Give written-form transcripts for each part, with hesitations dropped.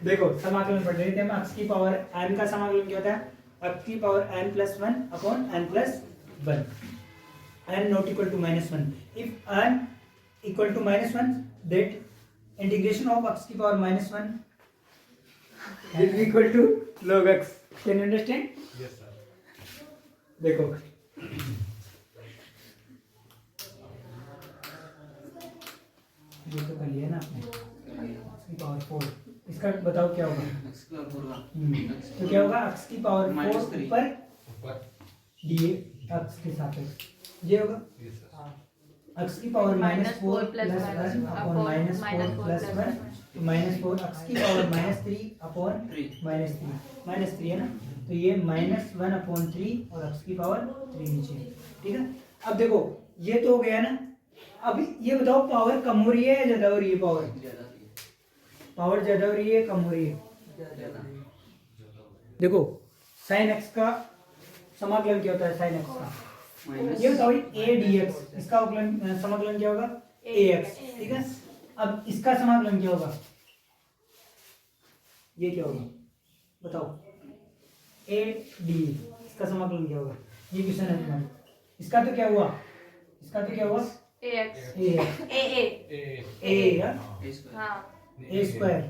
देखो समाकलन पढ़ रहे थे हम। x की पावर n का समाकलन क्या होता है? x की power n plus 1 upon n plus 1, n not equal to -1। If n equal to -1 that integration of x की power -1 will be equal to log x। Can you understand? Yes, sir. देखो ये तो कर लिया ना आपने, x की power 4। इसका बताओ क्या होगा? तो क्या होगा? x की पावर 4 ऊपर d x के सापेक्ष ये होगा। Yes, sir. x की पावर -4 प्लस 1 अपॉन -4 प्लस 1 तो -4 x की पावर -3 अपॉन -3 है ना, तो ये -1 अपॉन 3 और x की पावर 3 नीचे, ठीक है। अब देखो ये तो हो गया ना। अब ये बताओ पावर कम हो रही है या ज्यादा हो रही है? पावर ज्यादा हो रही है कम हो रही है? देखो sin x का समाकलन क्या होता है? sin x का ये बताओ a dx, इसका समाकलन क्या होगा? ax, ठीक है। अब इसका समाकलन क्या होगा? ये क्या होगा बताओ? a d, इसका समाकलन क्या होगा? ये क्वेश्चन है तुम्हारा। इसका तो क्या हुआ? इसका तो क्या हुआ? ax a स्क्वायर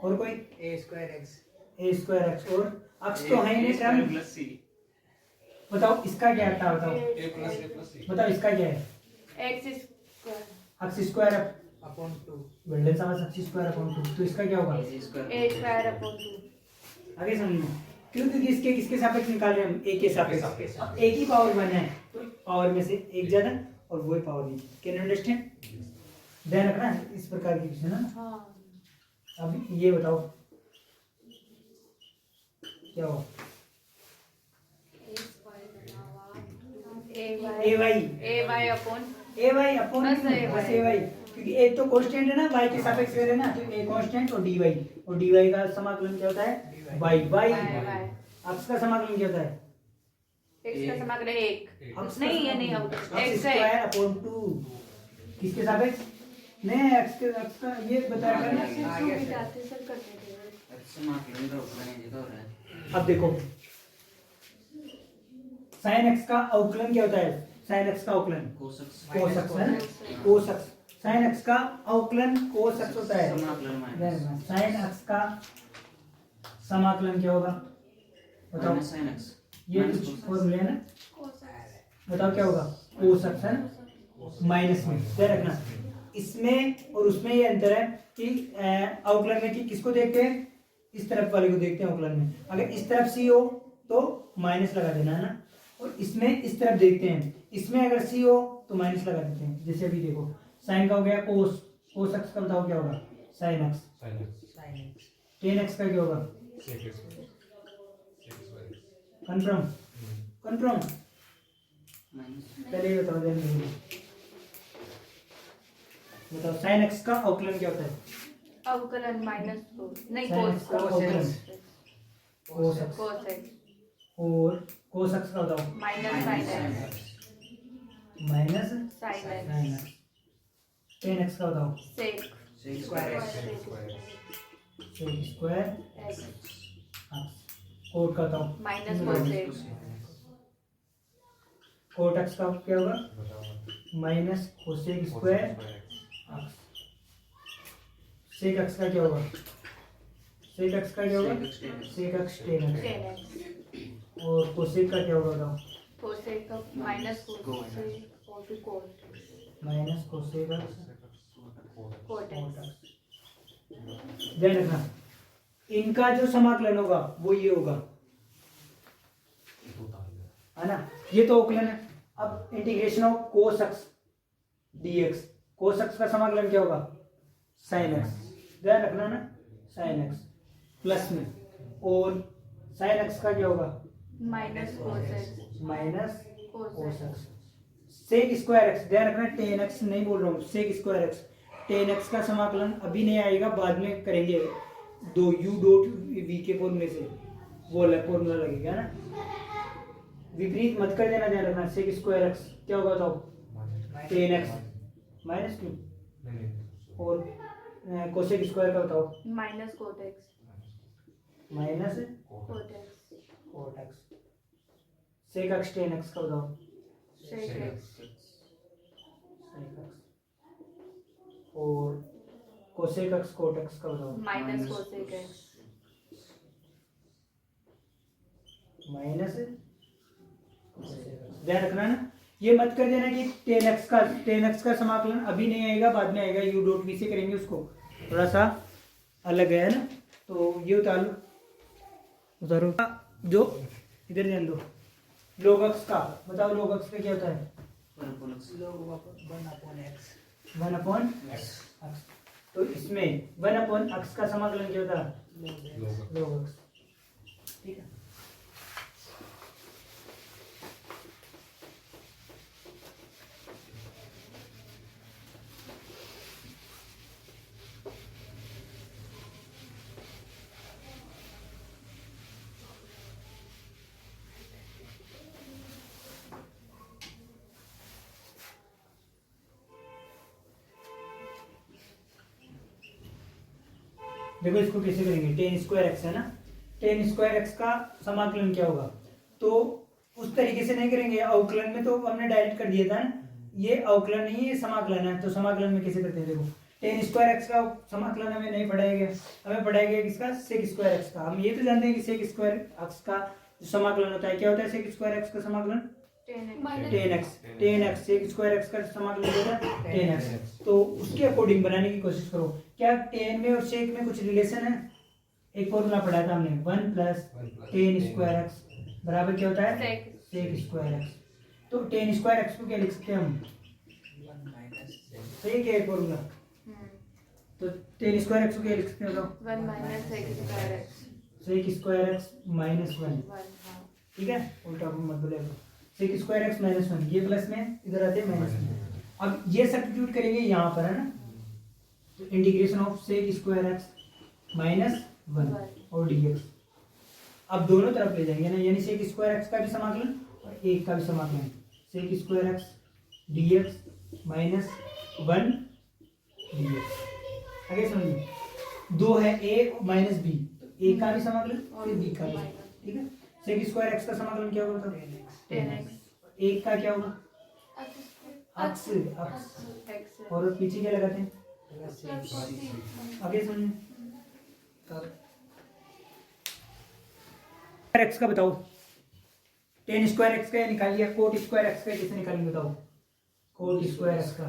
और कोई a square x a square x और x तो है ही नहीं टर्म। बताओ इसका क्या था? बताओ A plus C. बताओ इसका क्या है? x square x square upon 2 बिल्डन समझ x स्क्वायर अपॉन 2, तो इसका क्या होगा? a square upon 2। आगे समझो क्यों, क्योंकि इसके किसके सापेक्ष निकाल रहे हैं हम? a के सापेक्ष। अब a की पावर 1 है तो पावर में से एक ज्यादा और वही पावर नीचे। Can you understand? ध्यान रखना इस प्रकार की क्वेश्चन है ना। हाँ अब ये बताओ क्या होगा? ay upon ay अपॉन बस ay। बस ay, क्योंकि a तो कांस्टेंट है ना, y के सापेक्ष है ना, तो a कांस्टेंट और dy, और dy का समाकलन क्या होता है? y x का समाकलन क्या होता है? x का समाकलन 1 x नहीं ये नहीं होगा x x स्क्वायर अपॉन 2 किसके सापेक्ष? नहीं x का ये बताया करना। सर करते थे। अब देखो sin x का अवकलन क्या होता है? sin x का अवकलन cos x है ना, cos x। sin x का अवकलन cos x होता है। sin x का समाकलन क्या होगा बताओ? ये कुछ फॉर्मूला है ना, बताओ क्या होगा? cos x है ना, माइनस में। ध्यान रखना इसमें और उसमें ये अंतर है कि अवकलन में कि किसको देखते हैं? इस तरफ वाले को देखते हैं अवकलन में। अगर इस तरफ सी हो तो माइनस लगा देना है ना, और इसमें इस तरफ देखते हैं, इसमें अगर सी हो तो माइनस लगा देते हैं। जैसे अभी देखो साइन का हो गया cos x का बताओ क्या होगा? sin x। tan x का क्या होगा? कंफर्म कंफर्म पहले ये बताओ, बताओ sin x का अवकलन क्या होता है? अवकलन -4 नहीं sin x का अवकलन cos x cos x और cos x का बताओ? Minus sin x minus sin x sin x। tan x का बताओ? sec square x sec square x cot का बताओ? -cos कोट x का क्या होगा? Minus cosec square sec x का क्या होगा? सेक x का क्या होगा? Sec x tan x। tan x और कोसेक का क्या होगा बताओ? cosec का -cos और फिर cot minus cosec cot x। ध्यान रखना इनका जो समाकलन होगा वो ये होगा, है ना। ये तो अवकलन है। अब integration of cos x dx, cos x का समाकलन क्या होगा? sin x। ध्यान रखना ना, sin x प्लस में, और sin x का क्या होगा? -cos x minus cos cos x x। Sec square x, ध्यान रखना tan x नहीं बोल रहा हूँ, sec square x। tan x का समाकलन अभी नहीं आएगा, बाद में करेंगे। दो u डॉट v के फॉर्मूले से वो अलग फॉर्मूला लगेगा ना, विपरीत मत कर देना। ध्यान रखना सेक स्क्वायर x क्या होगा बताओ? tan x -2 और कोसेक स्क्वायर का बताओ? -cot x minus cot x cot x. Sec x tan x का बताओ। सेक एक्स सेक एक्स और कोसेक एक्स कोट एक्स का बताओ। माइनस कोसेक एक्स माइनस ध्यान रखना ना, ये मत कर देना कि टेन एक्स का समाकलन अभी नहीं आएगा, बाद में आएगा। यू डॉट वी से करेंगे उसको, थोड़ा सा अलग है ना। तो ये उतारो जो इधर ध्यान दो। log x का बताओ, log x का क्या होता है? log 1/x 1/x। तो इसमें 1/x का समाकलन क्या होता है? log x। ठीक है। देखो इसको कैसे करेंगे, टेन स्क्वायर एक्स है ना, टेन स्क्वायर एक्स का समाकलन क्या होगा? तो उस तरीके से नहीं करेंगे, अवकलन में तो हमने डायरेक्ट कर दिया था ना, ये अवकलन नहीं ये समाकलन है। तो समाकलन में कैसे करते हैं? देखो टेन स्क्वायर एक्स का समाकलन हमें नहीं पढ़ाया गया, हमें पढ़ाया गया किसका? सेक स्क्वायर एक्स का। हम ये तो जानते हैं कि सेक स्क्वायर एक्स का जो समाकलन होता है क्या होता है? सेक स्क्वायर एक्स का समाकलन tan x. Sec square x का समाकलन क्या होता है? Tan x. तो उसके अकॉर्डिंग बनाने की कोशिश करो। क्या टेन में और सेक में कुछ रिलेशन है? एक फॉर्मूला पढ़ा था हमने, 1 प्लस टेन स्क्वायर एक्स बराबर क्या होता है? Sec square x. तो टेन स्क्वायर एक्स को क्या लिख सकते हैं हम? 1 - सही क्या है फॉर्मूला? तो टेन स्क्वायर एक्स को क्या लिख सकते हैं? 1 minus sec square x sec square x minus 1। 1 हाँ ठीक है, उल्टा मत बोलेगा। सेक स्क्वायर एक्स माइनस 1, ये प्लस में इधर आते हैं माइनस में। अब ये सब्स्टिट्यूट करेंगे यहाँ पर, है ना। तो integration of sec square x minus 1 और dx। अब दोनों तरफ ले जाएंगे ना, यानी सेक स्क्वायर एक्स का भी समाकलन और एक का भी समाकलन। Sec square x dx minus 1 dx। आगे समझिए, दो है a माइनस b, तो a का भी समाकलन और b का भी। ठीक है, सेक स्क्वायर एक्स का समाकलन क्या होगा? 10x एक का क्या होगा? अक्स। एक्स और पीछे क्या लगाते हैं? आगे सुनिए, एक्स का बताओ। टेन स्क्वायर एक्स का निकालिए, कोट स्क्वायर एक्स का कैसे निकालेंगे बताओ? कोट स्क्वायर एक्स का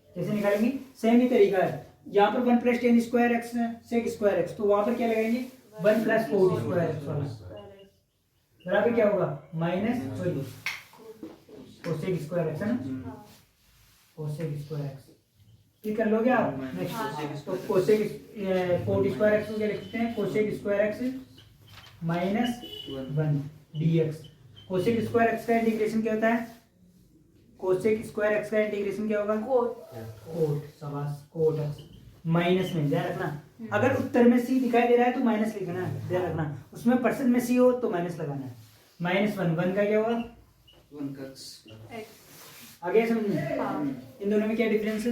कैसे निकालेंगे? सेम ही तरीका है। यहाँ पर 1 plus tan square x sec square x, तो वहां पर क्या लगाएंगे? 1 प्लस कोट स्क्वायर एक्स वाला बराबर क्या होगा? Minus sorry cosec square x है ना, कोसेक स्क्वायर एक्स। ठीक कर लोगे आप? नेक्स्ट तो कोसेक कोट स्क्वायर एक्स को क्या लिखते हैं? Cosec square x minus 1 dx। Cosec square x का इंटीग्रेशन क्या होता है? कोसेक स्क्वायर एक्स का इंटीग्रेशन क्या होगा? कोट शाबाश, कोट एक्स माइनस में। ध्यान रखना, अगर उत्तर में सी दिखाई दे रहा है तो माइनस लिखना है, ध्यान रखना। उसमें परसेंट में सी हो तो माइनस लगाना है। माइनस 1 का क्या होगा? 1 का x आगे समझिए, इन दोनों में क्या डिफरेंस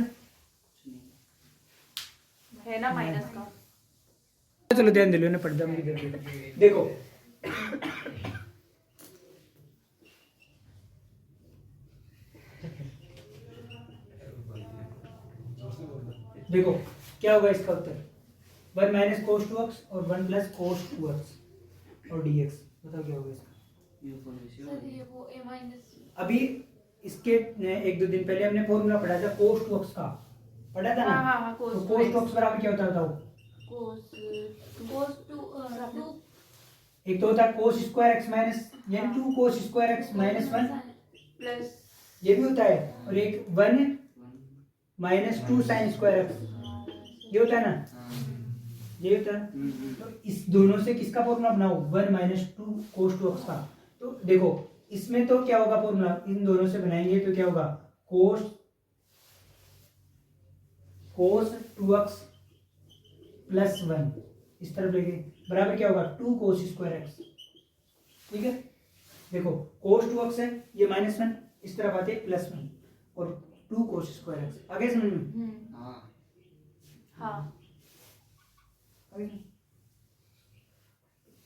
है ना माइनस का। चलो ध्यान दे लो ना, पढ़ जाऊंगी देखो। देखो क्या होगा इसका उत्तर? 1 माइनस कोस 2x और 1 प्लस कोस 2x और dx। बताओ क्या होगा इसका? अभी इसके एक दो दिन पहले हमने फॉर्मूला पढ़ा था कोस 2x का, पढ़ा था ना? हाँ, तो कोस 2x बराबर क्या होता है बताओ? एक तो होता है कोस स्क्वायर एक्स माइनस यानी 2 cos square x minus 1 plus ये भी होता है, और एक 1 माइनस 2 साइन स्क्वायर एक्स ये होता है ना, ये होता है। तो इस दोनों से किसका फॉर्मूला बनाओ? 1 माइनस 2 कोस 2x का। तो देखो इसमें तो क्या होगा फॉर्मूला? इन दोनों से बनाएंगे तो क्या होगा? कोस 2x प्लस 1 इस तरफ लेके बराबर क्या होगा? 2 कोस स्क्वायर एक्स। ठीक है, देखो कोस 2x है, ये माइनस 1 इस तरफ आते प्लस 1 और 2 कोस स्क्वायर एक्स। आगे समझ में? हाँ आगे?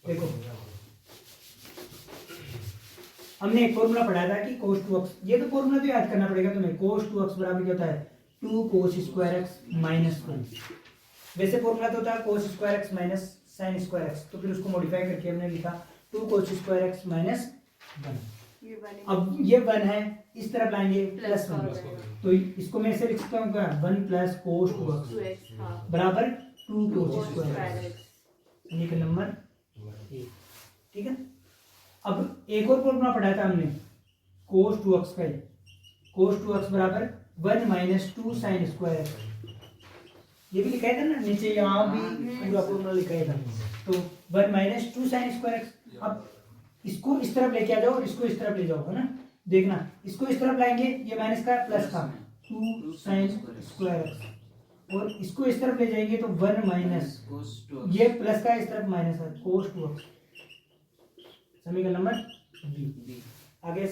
देखो हमने एक फॉर्मूला पढ़ा था कि cos 2x, ये तो फॉर्मूला तो याद करना पड़ेगा तुम्हें। cos 2x बराबर क्या होता है 2 cos स्क्वायर x माइनस 1। वैसे फॉर्मूला तो होता है cos square x minus sin square x, तो फिर उसको मॉडिफाई करके हमने लिखा 2 cos स्क्वायर x माइनस 1। अब ये 1 है, इस तरफ लाएंगे प्लस 1, तो इसको मैं ऐसे लिख सकता हूँ क्या 1 प्लस cos 2x बराबर 2 cos स्क्वायर x, समीकरण नंबर 1। ठीक है। अब एक और फॉर्मूला पढ़ा था हमने cos 2x का, cos 2x बराबर 1 माइनस 2 sin स्क्वायर x, ये भी लिखा था ना नीचे, यहाँ भी पूरा फॉर्मूला लिखा था। तो 1 माइनस 2 sin स्क्वायर x। अब इसको इस तरफ लेके आ जाओ और इसको इस तरफ ले जाओ, है ना। देखना इसको इस तरफ लाएंगे, ये माइनस का प्लस का 2 sin स्क्वायर x, और इसको इस तरफ ले जाएंगे तो 1 माइनस, ये प्लस का इस तरफ माइनस है cos 2x, समीकरण नंबर बी। आगे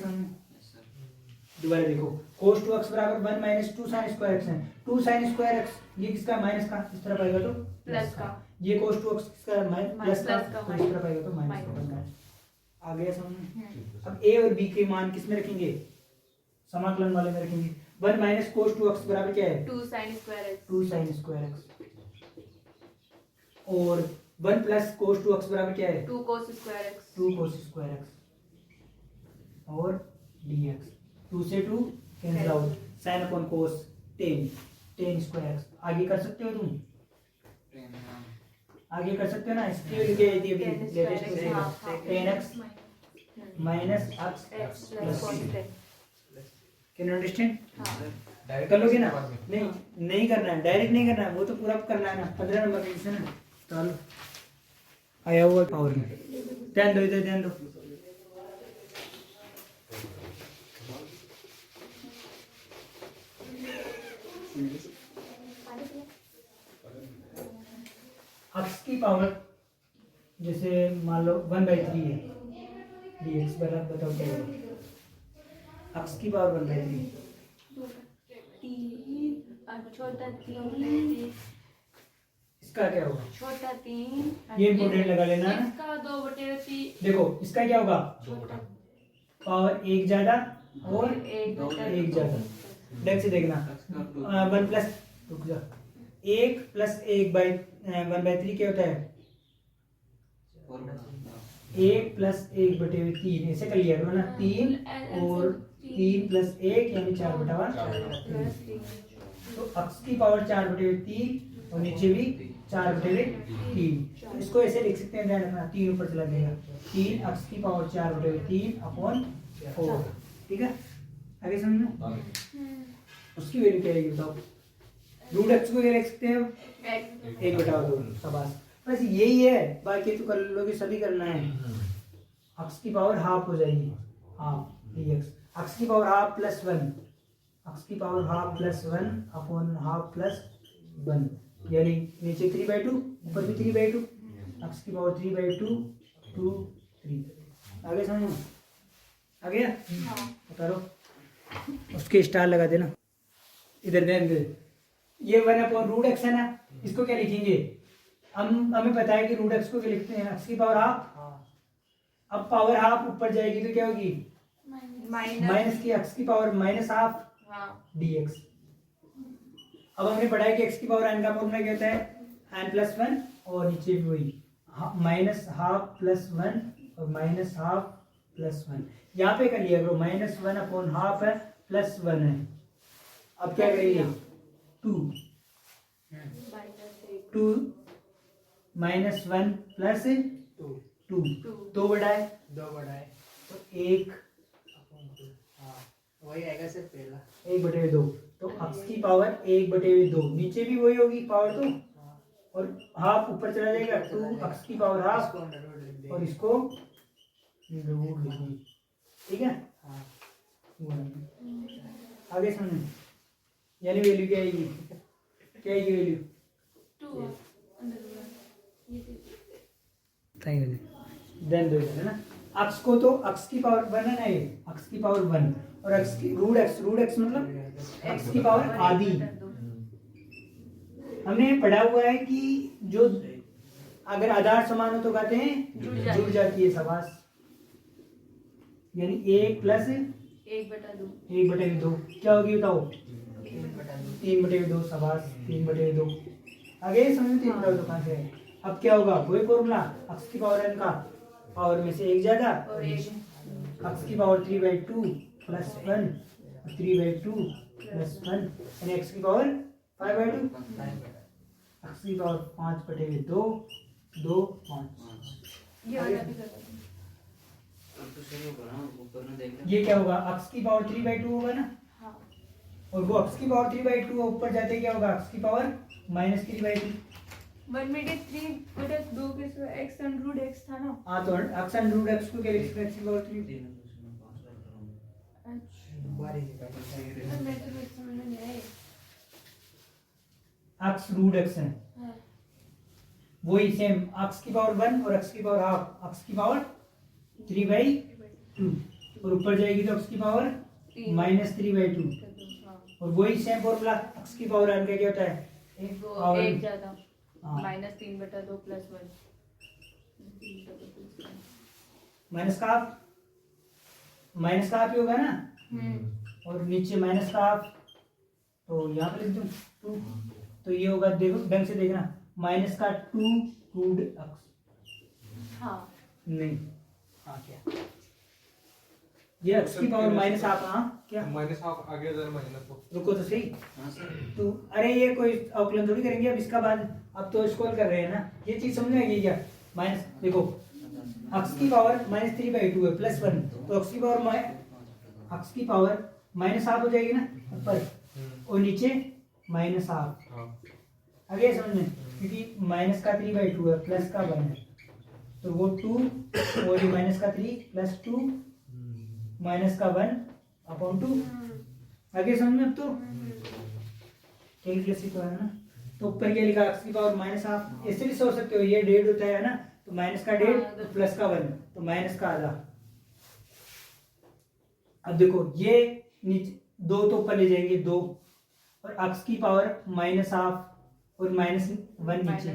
दोबारा देखो cos 2x बराबर 1 माइनस 2 sin स्क्वायर x है। 2 sin स्क्वायर x ये किसका माइनस का, इस तरफ आएगा तो प्लस का, ये cos 2x किसका प्लस का, का, तो इस तरफ आएगा तो माइनस का बनना है। आगे अब a और b के मान किस में रखेंगे, समाकलन वाले में रखेंगे। 1 माइनस cos 2x बराबर क्या है 2 sin square x, 2 sin square x, और 1 प्लस cos 2x बराबर क्या है 2 cos square x, 2 cos square x, और dx 2 से 2 cancel out, sin upon cos 10 square x। आगे कर सकते हो तुम, आगे कर सकते हो ना, इसके लिए latest 10x minus x plus can you understand, कर लोगे ना। नहीं नहीं करना है, डायरेक्ट नहीं करना है, वो तो पूरा करना है ना। 15 नंबर का क्वेश्चन है, चलो आया हुआ पावर में, ध्यान दो इधर, ध्यान दो। x की पावर जैसे मान लो 1/3 है, dx बराबर बताओ क्या होगा। x की पावर 1/3, छोटा 3, इसका क्या होगा, छोटा 3, ये इंपॉर्टेंट लगा लेना है। इसका 2/3, देखो इसका क्या होगा पावर 1 ज्यादा और 1 ज्यादा, ढंग से देखना। 1 प्लस 1 प्लस 1/3 क्या होता है 1 प्लस 1/3, ऐसे कर लिया करो ना। 3 और 3 प्लस 1 यानी 4/3, तो x की पावर 4/3 और नीचे भी 4/3, तो इसको ऐसे लिख सकते हैं, ध्यान रखना 3 ऊपर चला जाएगा, 3 x की पावर 4/3 अपॉन 4। ठीक है, आगे समझो। उसकी वैल्यू क्या आएगी बताओ, रूट x को क्या लिख सकते हैं 1/2, शाबाश। बस यही है, बाकी तो कर लोगे, सभी करना है। x की पावर हाफ हो जाएगी, हाफ dx, x की पावर हाफ प्लस 1, x की power half plus 1 upon half plus 1, यानी नीचे 3/2 ऊपर भी 3/2, x की पावर 3/2 2 3। आगे समझो, आ गया, उतारो उसके स्टार लगा देना इधर, ध्यान दे। ये 1/√x है ना, इसको क्या लिखेंगे, हमें पता है कि √x को क्या लिखते हैं x की पावर हाफ। अब पावर हाफ ऊपर जाएगी तो क्या होगी माइनस की x की पावर माइनस हाफ dx। अब हमने पढ़ा है कि x की पावर n का फॉर्मूला क्या होता है n प्लस 1, और नीचे भी वही माइनस हाफ प्लस 1 और माइनस हाफ प्लस 1, यहाँ पे कर लिया करो -1 अपॉन हाफ है प्लस 1 है। अब क्या करेंगे 2 -1 प्लस 2, 2 बड़ा है तो 1 वही आएगा सिर्फ पहला 1/2, तो x की पावर 1/2, नीचे भी वही होगी पावर तो, और हाफ ऊपर चला जाएगा 2x की पावर हाफ, और इसको रूट लिखेंगे। ठीक है, आगे समझो, यानी वैल्यू क्या आएगी, क्या आएगी वैल्यू 2 देन दो है ना। x को तो x की पावर 1 है ना, ये x की पावर 1, और x की √x मतलब x की पावर आधी। हमने पढ़ा हुआ है कि जो अगर आधार समान हो तो कहते हैं जुड़ जाती है, शाबाश। यानी 1 प्लस 1/2 1/2 क्या होगी बताओ? 3/2 3/2, शाबाश, 3/2। आगे समझ 3/2 कहाँ से है? अब क्या होगा? वही फॉर्मूला, x की पावर n का पावर में से 1 ज्यादा और 1 x की पावर 3/2 प्लस 1 3/2 प्लस 1 यानी x की पावर 5/2 x की पावर 5/2 2 5। ये वाला भी कर दो। अब तो सही होगा ना, ऊपर में देख ये क्या होगा? x की पावर 3/2 होगा ना, हाँ और वो x की पावर 3/2 ऊपर जाते क्या होगा? x की पावर -3/2। 1/3/2 के x अंडर रूट x था ना। हाँ तो x अंडर रूट x को क्या लिख सकते हैं? x की पावर 3। अच्छा बारी निकाल मैं तो कुछ समझ में नहीं आई। x रूट x है, हाँ वही सेम x की पावर 1 और x की पावर हाफ, x की पावर 3/2 और ऊपर जाएगी तो x की पावर -3/2 हाँ और वही सेम फॉर्मूला x की पावर n का क्या होता है? वो 1 ज्यादा हाँ। -3/2 प्लस 1 माइनस का हाफ ही होगा ना, और नीचे माइनस का हाफ, तो यहाँ पे लिख दूँ 2, तो ये होगा, देखो ढंग से देखना, माइनस का 2 रूट x हाँ नहीं, हाँ क्या ये x की पावर माइनस हाफ, हाँ क्या माइनस हाफ आगे जरा माइनस को रुको तो सही। हाँ सर। तो अरे ये कोई अवकलन थोड़ी करेंगे अब इसका बाद, अब तो स्क्रॉल कर रहे हैं ना, ये चीज समझ में आएगी क्या? माइनस देखो x की पावर -3/2 है प्लस 1, तो x की पावर माइनस हाफ हो जाएगी ना ऊपर, और नीचे माइनस हाफ। हाँ आगे समझ में, क्योंकि माइनस का 3/2 है प्लस का 1 है, तो वो 2 और ये माइनस का 3 प्लस 2 माइनस का 1/2। आगे समझ में अब तो कैलकुलेशन तो है ना। तो ऊपर क्या लिखा? x की पावर माइनस हाफ, ऐसे भी सोच सकते हो, ये 1.5 होता है ना, तो माइनस का 1.5 तो प्लस का 1 तो माइनस का आधा। अब देखो ये नीचे 2 तो ऊपर ले जाएंगे 2, और x की पावर माइनस हाफ और -1 नीचे,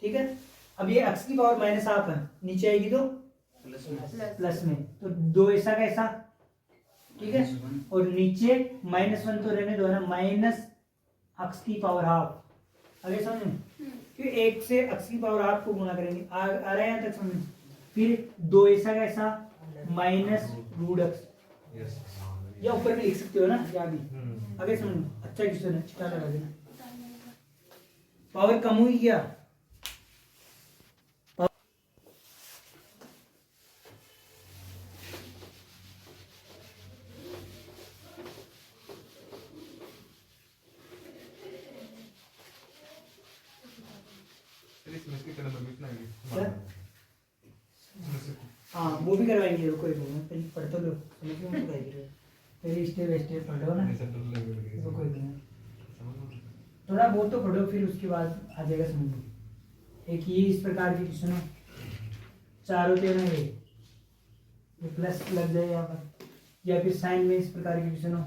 ठीक है। अब ये x की पावर माइनस हाफ है, नीचे आएगी तो प्लस में प्लस में, तो 2 ऐसा का ऐसा, ठीक है, और नीचे -1 तो रहने दो ना, माइनस x की पावर हाफ। आगे समझ में, फिर 1 से x की पावर हाफ को गुणा करेंगे, आ रहा है यहाँ तक समझ में। फिर 2 ऐसा का ऐसा माइनस रूट x, यस या ऊपर में लिख सकते हो ना, या भी आगे समझ में। अच्छा क्वेश्चन है, चिटा लगा देना। पावर कम हुई क्या? इसमें इसके नंबर में इतना क्या? है हाँ वो भी करवाएंगे, रुको एक मिनट, पहले पढ़ तो लो, समझ में तो आएगी, पहले स्टेप बाय स्टेप पढ़ो ना, रुको एक मिनट, थोड़ा बहुत तो पढ़ो, फिर उसके बाद आ जाएगा समझ में। एक ये इस प्रकार की क्वेश्चन है, 4 होते हैं ना, ये प्लस लग जाए यहाँ पर, या फिर साइन में इस प्रकार की क्वेश्चन हो,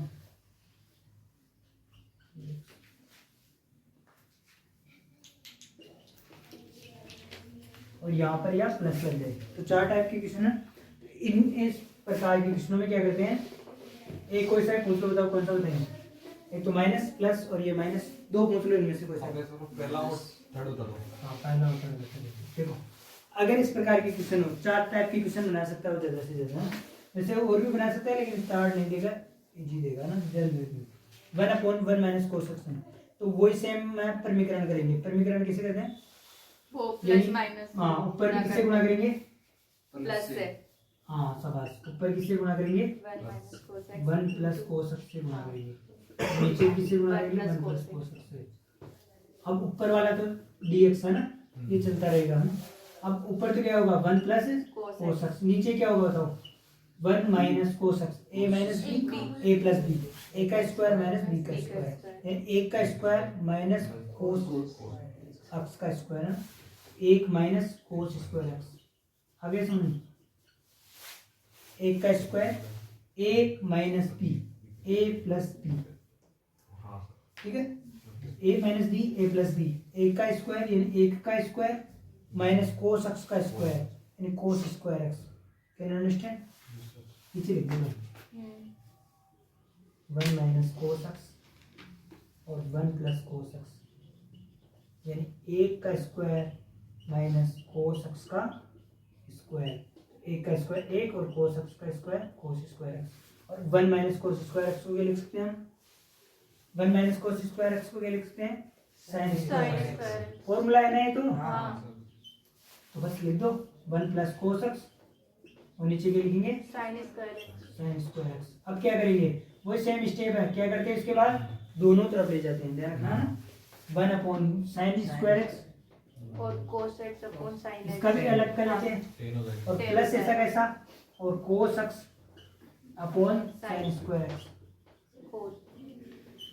और यहाँ पर या प्लस लग जाए, तो 4 टाइप के क्वेश्चन है। इन इस प्रकार के क्वेश्चनों में क्या करते हैं, एक कोई सा पूछ लो, बताओ कौन सा बताएंगे? एक तो माइनस प्लस और ये माइनस, 2 पूछ लो इनमें से कोई सा। पहला और थर्ड होता है। हाँ पहला होता है। देखो अगर इस प्रकार के क्वेश्चन हो, 4 टाइप के क्वेश्चन बना सकता है ज्यादा से ज्यादा, वैसे और भी बना सकता है, लेकिन स्टार्ट नहीं देगा, इजी देगा ना, जल्द 1/1 माइनस कोस x। तो वही सेम में परमीकरण करेंगे। परमीकरण किसे कहते हैं? वो प्लस माइनस, हाँ ऊपर किससे गुणा करेंगे? प्लस से हाँ शाबाश, ऊपर किससे गुणा करेंगे? 1 minus cos x 1 plus cos x से गुणा करेंगे, नीचे किससे गुणा करेंगे? 1 प्लस कोस x से। अब ऊपर वाला तो dx है ना, ये चलता रहेगा ना। अब ऊपर तो क्या होगा? 1 प्लस कोस x, नीचे क्या होगा बताओ? 1 minus cos x, a minus b, a plus b, a का स्क्वायर माइनस b का स्क्वायर, 1 का स्क्वायर माइनस कोस x का स्क्वायर है, 1 माइनस कोस स्क्वायर x। आगे सुनिए, 1 का square 1 minus b, a plus b, ठीक है, a minus b, a plus b, 1 का स्क्वायर यानी 1 का स्क्वायर माइनस कोस एक्स का स्क्वायर यानी cos square x. Can understand? पीछे लिख दो 1 माइनस कोस एक्स और 1 प्लस कोस एक्स यानी 1 का स्क्वायर माइनस कोस एक्स का स्क्वायर, 1 का स्क्वायर 1 और कोस एक्स का स्क्वायर कोस स्क्वायर एक्स। और 1 माइनस कोस स्क्वायर एक्स को क्या लिख सकते हैं हम? 1 माइनस कोस स्क्वायर एक्स को क्या लिख सकते हैं? Sign square x. फॉर्मूला है ना ये तो? हाँ तो बस लिख दो 1 प्लस कोस एक्स और नीचे क्या लिखेंगे? Sign square x. Sign square x. अब क्या करेंगे? वही सेम स्टेप है, क्या करते हैं इसके बाद दोनों तरफ ले जाते हैं, ध्यान रखना ना। 1 अपॉन साइन स्क्वायर एक्स और cos x upon sin x। इसका भी अलग कर लेते हैं टेन हो जाएगा। और प्लस ऐसा कैसा और cos x upon sine square x. cos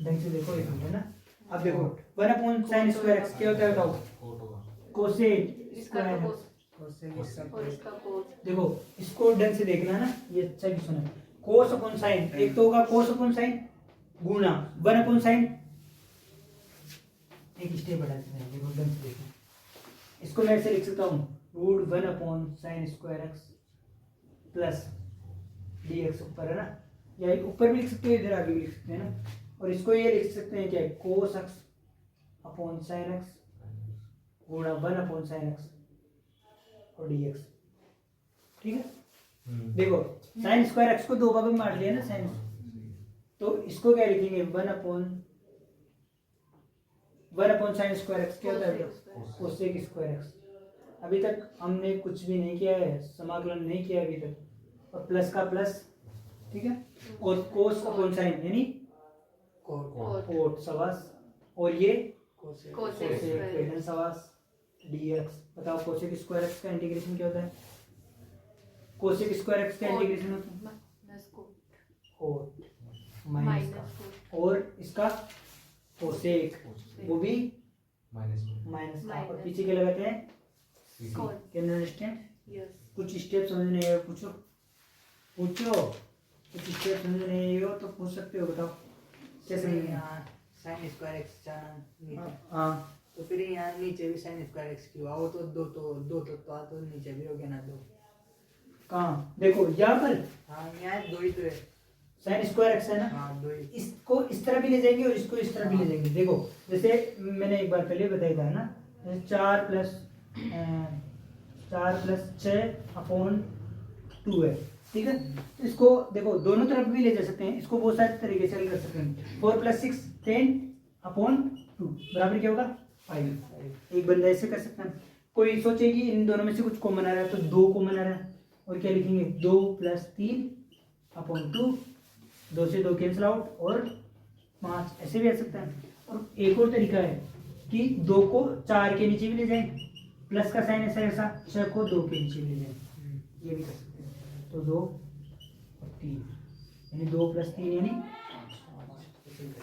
ढंग से देखो एक मिनट ना। अब देखो 1 अपॉन साइन स्क्वायर एक्स क्या होता है बताओ? कोट होगा। कोसेक इसका स्क्वायर तो एक्स। cos कोसेक इसका और इसका cos। देखो इसको ढंग से देखना ना, ये अच्छा भी सुना। कोस अपॉन साइन, एक तो होगा कोस अपॉन साइन गुणा 1 अपॉन साइन। एक स्टेप बढ़ाते हैं, देखो ढंग से देखो। इसको मैं ऐसे लिख सकता हूँ root 1 upon sine square x plus d x ऊपर है ना, या ऊपर भी लिख सकते हो, इधर आगे भी लिख सकते हैं ना। और इसको ये लिख सकते हैं क्या? Cos x upon sine x गुणा 1 अपॉन साइन एक्स और डी एक्स। ठीक है, देखो साइन स्क्वायर एक्स को दो भागों में बांट लिया ना साइन, तो इसको क्या लिखेंगे? 1 अपॉन साइन स्क्वायर एक्स क्या होता है? Cosec square x. अभी तक हमने कुछ भी नहीं किया है, समाकलन नहीं किया अभी तक। और प्लस का प्लस, ठीक है, और कोस अपॉन साइन यानी कोट सवास, और ये कोसेक कोसेक कोसेक स्क्वायर। पेडन सवास डीएक्स। बताओ कोसेक स्क्वायर एक्स का इंटीग्रेशन क्या होता है? कोसेक स्क्वायर एक्स का इंटीग्रेशन होता है माइनस कोट माइनस का, माइनस और इसका कोसेक वो भी माइनस माइनस का, और माइनस। पीछे क्या लगाते हैं? कोट। Can understand? यस। कुछ स्टेप समझ नहीं आए पूछो, पूछो कुछ स्टेप समझ नहीं आए हो तो पूछ सकते हो, बताओ कैसे नहीं है? यहाँ साइन स्क्वायर एक्स जाना नीचे, हाँ तो फिर यहाँ नीचे भी साइन स्क्वायर एक्स क्यों आओ? तो दो तो आ, तो नीचे भी हो गया ना 2। कहाँ देखो यहाँ पर हाँ यहाँ 2 ही तो है। साइन स्क्वायर एक्स है ना, हाँ 2 ही। इसको इस तरह भी ले जाएंगे और इसको इस तरह भी ले जाएंगे। देखो जैसे मैंने एक बार पहले बताया था ना, 4 प्लस 6 अपॉन 2 है, ठीक है। तो इसको देखो दोनों तरफ भी ले जा सकते हैं, इसको बहुत सारे तरीके से हल कर सकते हैं। 4 + 6 10 अपॉन 2 बराबर क्या होगा? 5। एक बंदा ऐसे कर सकता है। कोई सोचे कि इन दोनों में से कुछ कॉमन आ रहा है तो 2 कॉमन आ रहा है, और क्या लिखेंगे? 2 + 3 अपॉन 2, 2 से 2 कैंसिल आउट, और 5 ऐसे भी आ सकता है। और एक और तरीका है कि 2 को 4 के नीचे भी ले जाएं, प्लस का साइन ऐसा ऐसा, 6 को 2 के नीचे भी ले जाएं, ये भी कर सकते हैं। तो 2 और 3 यानी 2 + 3 यानी 5।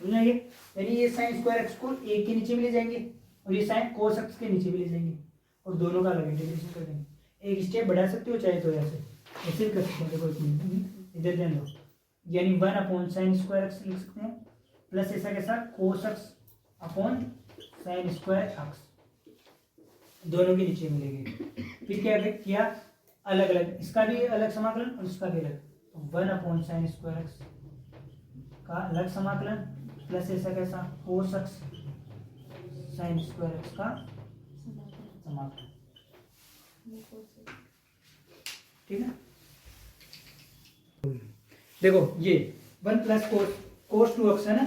समझ आइए? यानी ये साइन स्क्वायर एक्स को 1 के नीचे भी ले जाएंगे और ये साइन कोस एक्स के नीचे भी ले जाएंगे, और दोनों का अलग इंटीग्रेशन कर देंगे। एक स्टेप बढ़ा सकते हो चाहे तो ऐसे भी कर सकते हैं। देखो एक मिनट इधर ध्यान दो, यानी 1 अपॉन साइन स्क्वायर एक्स लिख सकते हैं, प्लस ऐसा कैसा cos x upon sine square x, दोनों के नीचे मिलेंगे। फिर क्या किया? अलग अलग, इसका भी अलग समाकलन और इसका भी अलग। तो 1 अपॉन साइन स्क्वायर एक्स का अलग समाकलन, प्लस ऐसा कैसा cos x sign square x का समाकलन, ठीक है। देखो ये 1 + कोस 2x है ना,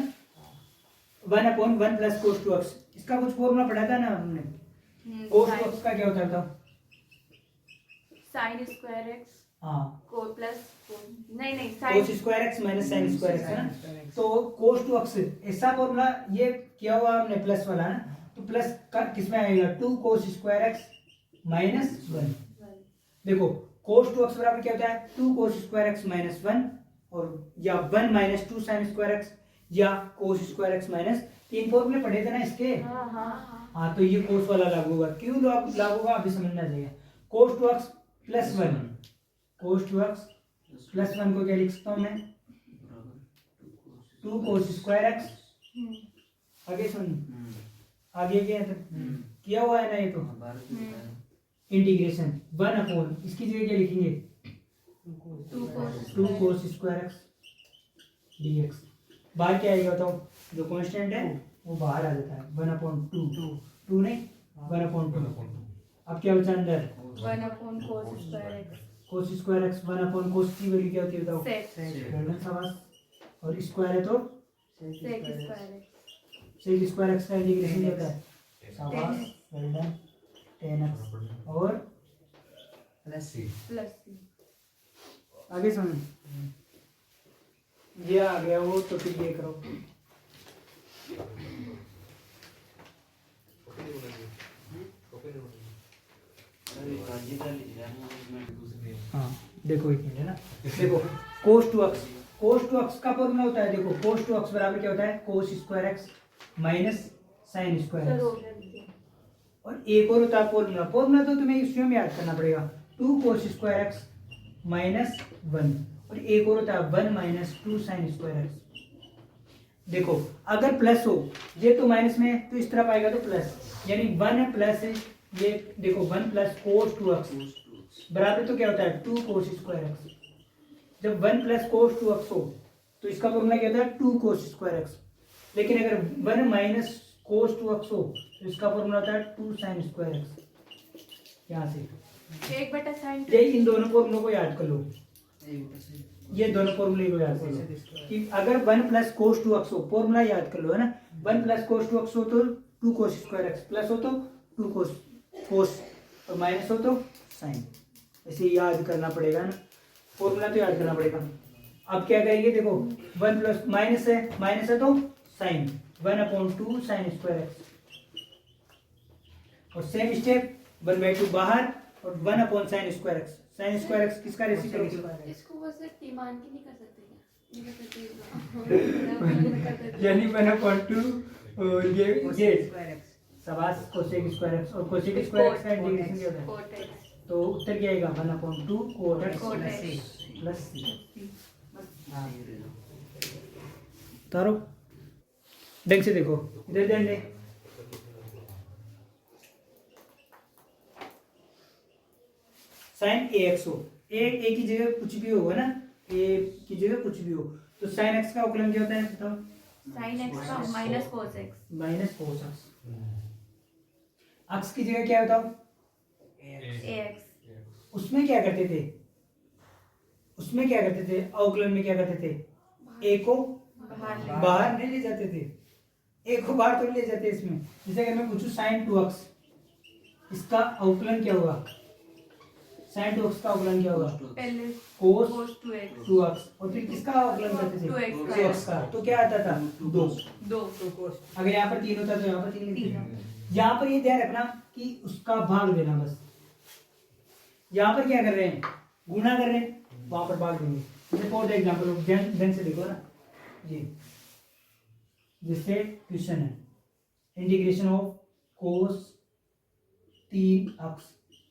1 अपॉन 1 + कोस 2x, इसका कुछ फॉर्मूला पढ़ा था ना हमने। कोस 2x का क्या होता था? साइन स्क्वायर एक्स हाँ, को प्लस नहीं कोस sign square x minus sign square x है ना। तो कोस 2x ऐसा फॉर्मूला ये किया हुआ हमने प्लस वाला ना, तो प्लस का किसमें आएगा? 2 कोस स्क्वायर एक्स माइनस 1। देखो कोस 2x बराबर क्या होता है? 2 कोस स्क्वायर एक्स माइनस 1, और या 1 - 2 साइन स्क्वायर एक्स, या कोस स्क्वायर एक्स माइनस, 3 फॉर्मूले पढ़े थे ना इसके। हाँ हाँ हाँ, तो ये कोस वाला लागू होगा। क्यों लागू होगा अभी समझना चाहिए। कोस 2x + 1, कोस 2x + 1 को क्या लिख सकता हूँ मैं? 2 कोस स्क्वायर एक्स, आगे सुन, आगे क्या है? किया हुआ है ना ये तो। इंटीग्रेशन 1 अपॉन इसकी जगह क्या लिखेंगे 2 cos स्क्वायर एक्स dx। बाहर क्या आएगा बताओ, जो कांस्टेंट है वो बाहर आ जाता है 1/2 नहीं 1/2। अब क्या बचा अंदर 1 cos square x cos square x 1/cos की वैल्यू क्या होती है बताओ sec गर्दन शाबाश। और स्क्वायर है तो sec square x sec square x का इंटीग्रेशन क्या होता है शाबाश गर्दन 10x और प्लस सी plus c। आगे सुनो, ये आ गया वो तो फिर ये करो। अरे काजी कर लीजिए यार, मैं दूसरे हाँ देखो एक मिनट है ना, देखो cos 2x का फॉर्मूला होता है, देखो cos 2x बराबर क्या होता है cos square x minus sine square sir हो एक्स। गया दीजिए। और एक और होता है फॉर्मूला तो तुम्हें इसमें याद करना पड़ेगा 2 cos स्क्वायर एक्स माइनस 1। और एक और होता है 1 माइनस 2 साइन स्क्वायर एक्स। देखो अगर प्लस हो ये तो माइनस में है, तो इस तरफ आएगा तो प्लस, यानी 1 प्लस ये देखो 1 प्लस cos 2x बराबर तो क्या होता है 2 cos स्क्वायर एक्स। जब 1 प्लस cos 2x हो तो इसका फॉर्मूला क्या होता है 2 cos स्क्वायर एक्स। लेकिन अगर 1 माइनस cos 2x हो तो इसका फॉर्मूला होता है 2 sin स्क्वायर एक्स। यहाँ से 1/sin ये इन दोनों फॉर्मूलों को याद कर लो, ये दोनों फॉर्मूले को याद कर लो कि अगर 1 प्लस cos 2x हो, फॉर्मूला याद कर लो है ना, 1 प्लस cos 2x हो तो 2 cos स्क्वायर एक्स, प्लस हो तो 2 cos और माइनस हो तो साइन। ऐसे याद करना पड़ेगा ना, फॉर्मूला तो याद करना पड़ेगा। अब क्या करेंगे देखो 1 प्लस माइनस है तो साइन 1/2 साइन स्क्वायर एक्स। और सेम स्टेप 1/2 बाहर और 1 sign square x. Sign square x किसका रेसिप्रोकल इसको बस टी मान के नहीं कर सकते क्या? यानी 1/2 और ये square x सबास cosec square x. और कोसेक स्क्वायर एक्स का इंटीग्रेशन क्या होता है, Cot x तो उत्तर क्या आएगा 1/2 cot x Cot plus x c। तारो ढंग से देखो, इधर ध्यान दे। साइन ax हो, a की जगह कुछ भी होगा ना, a की जगह कुछ भी हो तो साइन x का अवकलन क्या होता है बताओ sin x का minus cos x minus cos x। x की जगह क्या बताओ ax उसमें क्या करते थे, उसमें क्या करते थे अवकलन में क्या करते थे a को बाहर नहीं ले जाते थे, a को बाहर तो नहीं ले जाते इसमें। जैसे अगर मैं पूछूं sin 2x इसका अवकलन क्या होगा, sin 2x का अवकलन क्या होगा पहले cos cos 2x 2x और फिर किसका अवकलन करते थे 2x का। 2x का, तो क्या आता था 2। 2 अगर यहाँ पर 3 होता तो यहाँ पर 3 लिखते। तीन। यहाँ पर ये ध्यान रखना कि उसका भाग देना बस। यहाँ पर क्या कर रहे हैं गुणा कर रहे हैं, वहां पर भाग देंगे। जैसे फॉर एग्जाम्पल ध्यान से देखो ना, ये जिससे क्वेश्चन है integration of cos 3x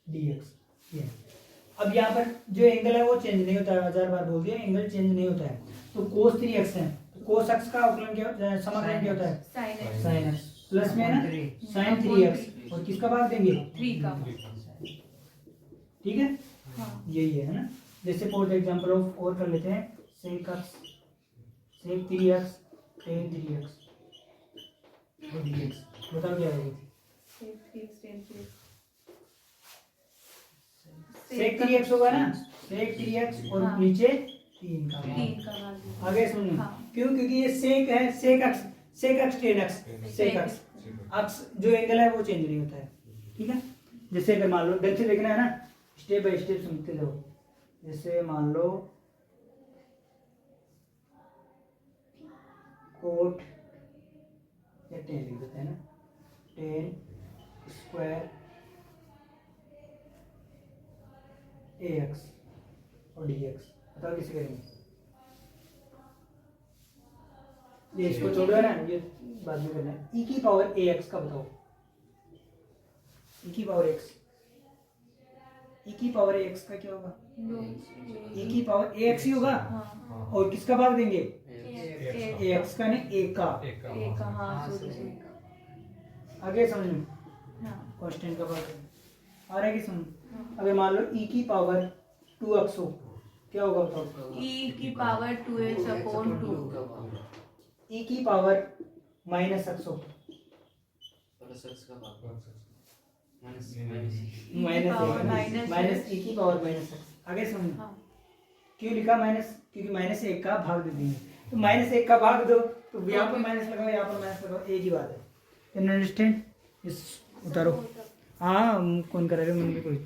dx। ये अब यहाँ पर जो एंगल है वो चेंज नहीं होता है, 1000 बार बोल दिया एंगल चेंज नहीं होता है। तो cos 3x है तो cos x का अवकलन क्या होता है, समाकलन क्या होता है sin x sin x plus में है ना sin 3x और किसका भाग देंगे 3 का। ठीक है, हाँ यही है ना। जैसे फॉर एग्जांपल ऑफ और कर लेते हैं sec x sec 3x tan 3x और dx। बताओ क्या है sec 3x tan 3x sec 3x होगा ना, sec 3x और हाँ। नीचे 3 का 3 का भाग आगे सुनो हाँ। क्यों, क्योंकि ये sec है sec x tan x sec x x जो एंगल है वो चेंज नहीं होता है। ठीक है, जैसे अगर मान लो ढंग से देखना है ना, स्टेप बाय स्टेप सुनते जाओ। जैसे मान लो कोट या टेन लिख देते हैं ना, टेन स्क्वायर ax और dx। बताओ किसे करेंगे, ये इसको छोड़ दो ना, ये बाद में करना है। e की पावर ax का बताओ, e की पावर x, e की पावर ax का क्या होगा, e की पावर ax ही होगा। हाँ और किसका भाग देंगे a ax का नहीं a का। एक का a का हाँ सॉरी आगे समझ लो हाँ। कांस्टेंट का पावर आ रहा है कि सुन। अगर मान लो e की पावर 2x हो, क्या होगा बताओ? e की पावर 2x अपॉन 2 e की पावर -x हो, प्लस एक्स का power minus power minus e की पावर -x। आगे सुन, हाँ। क्यों लिखा माइनस? क्योंकि -1 का भाग दे देंगे, तो -1 का भाग दो, तो यहाँ पर माइनस लगाओ, यहाँ पर माइनस लगाओ, एक ही बात है। अंडरस्टैंड? इस उतारो। हाँ, कौन करेगा? मन भी कोई